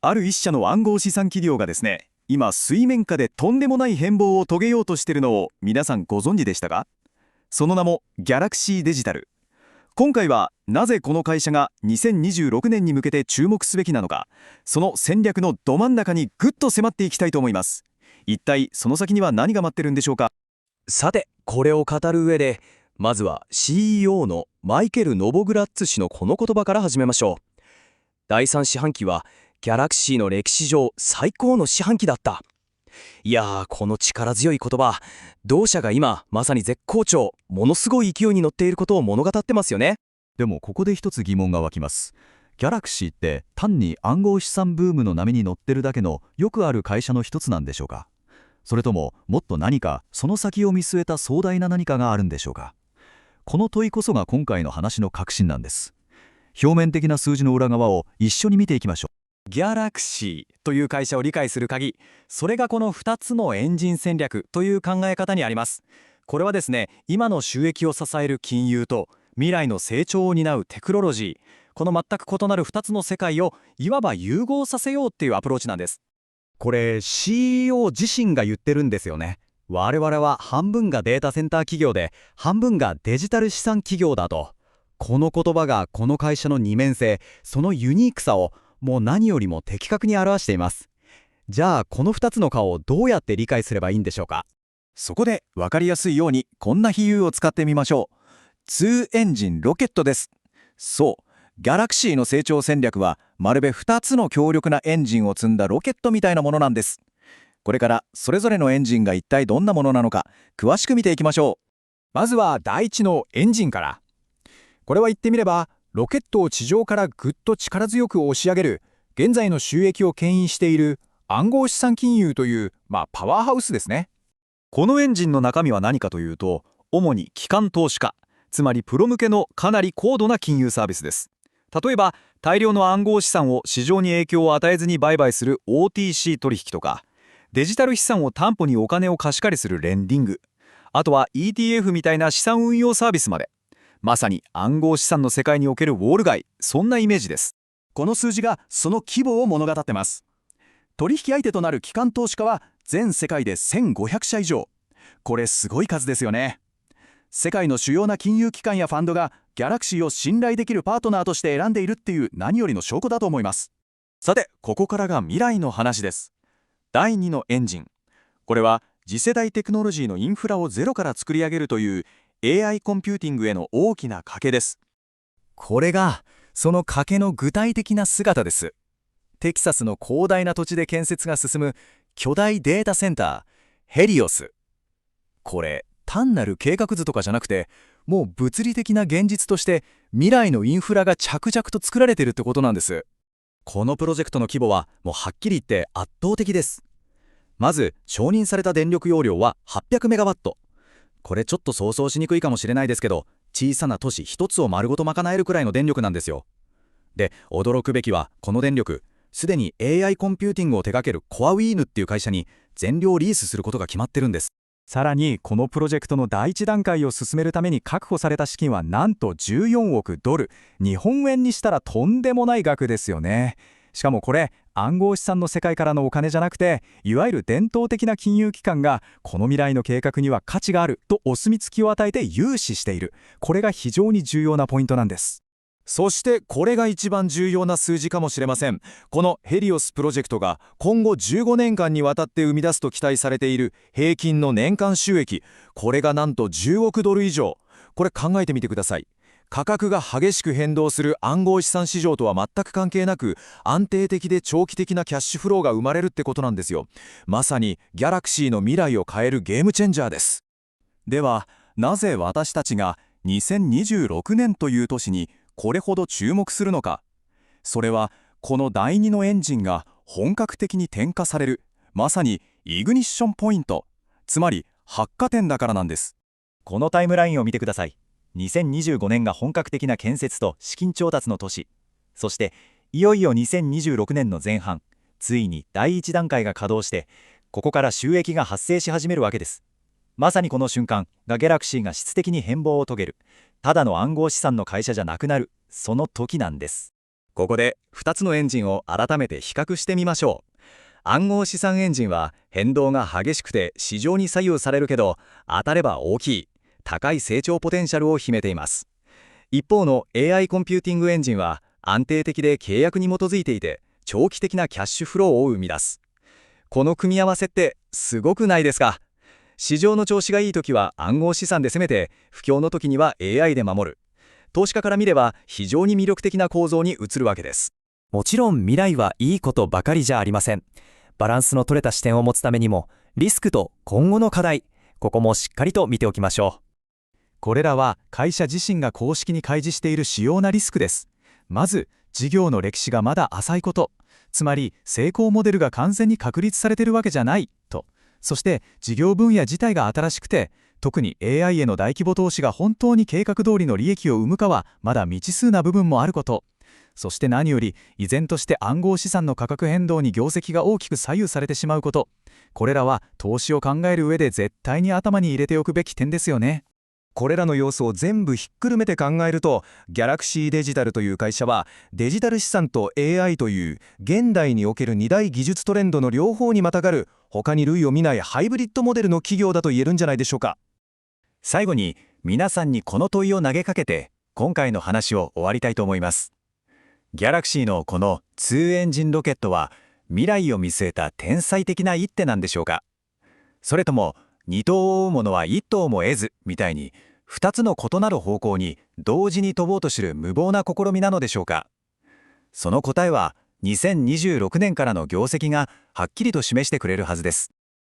ある一社の暗号資産企業がですね、今水面下でとんでもない変貌を遂げようとしているのを皆さんご存知でしたか？その名もギャラクシーデジタル。今回はなぜこの会社が2026年に向けて注目すべきなのか、その戦略のど真ん中にぐっと迫っていきたいと思います。一体その先には何が待ってるんでしょうか？さて、これを語る上で、まずは CEO のマイケル・ノボグラッツ氏のこの言葉から始めましょう。第3四半期はギャラクシーの歴史上最高の四半期だった。いやー、この力強い言葉、同社が今まさに絶好調、ものすごい勢いに乗っていることを物語ってますよね。でもここで一つ疑問が湧きます。ギャラクシーって単に暗号資産ブームの波に乗ってるだけのよくある会社の一つなんでしょうか？それとももっと何かその先を見据えた壮大な何かがあるんでしょうか？この問いこそが今回の話の核心なんです。表面的な数字の裏側を一緒に見ていきましょう。ギャラクシーという会社を理解する鍵、それがこの2つのエンジン戦略という考え方にあります。これはですね、今の収益を支える金融と未来の成長を担うテクノロジー、この全く異なる2つの世界をいわば融合させようっていうアプローチなんです。これ CEO 自身が言ってるんですよね。我々は半分がデータセンター企業で半分がデジタル資産企業だと。この言葉がこの会社の二面性、そのユニークさをもう何よりも的確に表しています。じゃあこの2つの顔をどうやって理解すればいいんでしょうか？そこで分かりやすいようにこんな比喩を使ってみましょう。2エンジンロケットです。そう、ギャラクシーの成長戦略はまるで2つの強力なエンジンを積んだロケットみたいなものなんです。これからそれぞれのエンジンが一体どんなものなのか詳しく見ていきましょう。まずは第一のエンジンから。これは言ってみればロケットを地上からぐっと力強く押し上げる現在の収益を牽引している暗号資産金融という、パワーハウスですね。このエンジンの中身は何かというと、主に機関投資家、つまりプロ向けのかなり高度な金融サービスです。例えば大量の暗号資産を市場に影響を与えずに売買する OTC 取引とか、デジタル資産を担保にお金を貸し借りするレンディング、あとは ETF みたいな資産運用サービスまで、まさに暗号資産の世界におけるウォール街、そんなイメージです。この数字がその規模を物語ってます。取引相手となる機関投資家は全世界で1500社以上。これすごい数ですよね。世界の主要な金融機関やファンドがギャラクシーを信頼できるパートナーとして選んでいるっていう何よりの証拠だと思います。さて、ここからが未来の話です。第2のエンジン。これは次世代テクノロジーのインフラをゼロから作り上げるという AI コンピューティングへの大きな賭けです。これがその賭けの具体的な姿です。テキサスの広大な土地で建設が進む巨大データセンター、ヘリオス。これ単なる計画図とかじゃなくて、もう物理的な現実として未来のインフラが着々と作られているってことなんです。このプロジェクトの規模はもうはっきり言って圧倒的です。まず承認された電力容量は800メガワット。これちょっと想像しにくいかもしれないですけど、小さな都市一つを丸ごと賄えるくらいの電力なんですよ。で、驚くべきはこの電力、すでに AI コンピューティングを手掛けるコアウィーヌっていう会社に全量リースすることが決まってるんです。さらにこのプロジェクトの第一段階を進めるために確保された資金はなんと14億ドル、日本円にしたらとんでもない額ですよね。しかもこれ暗号資産の世界からのお金じゃなくて、いわゆる伝統的な金融機関がこの未来の計画には価値があるとお墨付きを与えて融資している。これが非常に重要なポイントなんです。そしてこれが一番重要な数字かもしれません。このヘリオスプロジェクトが今後15年間にわたって生み出すと期待されている平均の年間収益、これがなんと10億ドル以上。これ考えてみてください。価格が激しく変動する暗号資産市場とは全く関係なく、安定的で長期的なキャッシュフローが生まれるってことなんですよ。まさにギャラクシーの未来を変えるゲームチェンジャーです。ではなぜ私たちが2026年という年にこれほど注目するのか。それはこの第2のエンジンが本格的に点火される、まさにイグニッションポイント、つまり発火点だからなんです。このタイムラインを見てください。2025年が本格的な建設と資金調達の年。そしていよいよ2026年の前半、ついに第1段階が稼働して、ここから収益が発生し始めるわけです。まさにこの瞬間がギャラクシーが質的に変貌を遂げる、ただの暗号資産の会社じゃなくなる、その時なんです。ここで2つのエンジンを改めて比較してみましょう。暗号資産エンジンは変動が激しくて市場に左右されるけど、当たれば大きい、高い成長ポテンシャルを秘めています。一方の AI コンピューティングエンジンは安定的で契約に基づいていて、長期的なキャッシュフローを生み出す。この組み合わせってすごくないですか？市場の調子がいい時は暗号資産で攻めて、不況の時には AI で守る。投資家から見れば非常に魅力的な構造に移るわけです。もちろん未来はいいことばかりじゃありません。バランスの取れた視点を持つためにも、リスクと今後の課題、ここもしっかりと見ておきましょう。これらは会社自身が公式に開示している主要なリスクです。まず、事業の歴史がまだ浅いこと、つまり成功モデルが完全に確立されているわけじゃないと。そして事業分野自体が新しくて、特に AI への大規模投資が本当に計画通りの利益を生むかはまだ未知数な部分もあること。そして何より依然として暗号資産の価格変動に業績が大きく左右されてしまうこと。これらは投資を考える上で絶対に頭に入れておくべき点ですよね。これらの要素を全部ひっくるめて考えると、ギャラクシーデジタルという会社はデジタル資産と AI という現代における2大技術トレンドの両方にまたがる、他に類を見ないハイブリッドモデルの企業だと言えるんじゃないでしょうか。最後に皆さんにこの問いを投げかけて今回の話を終わりたいと思います。ギャラクシーのこの2エンジンロケットは未来を見据えた天才的な一手なんでしょうか。それとも2頭を追うものは1頭も得ずみたいに2つの異なる方向に同時に飛ぼうとする無謀な試みなのでしょうか。その答えは2026年からの業績がはっきりと示してくれるはずです。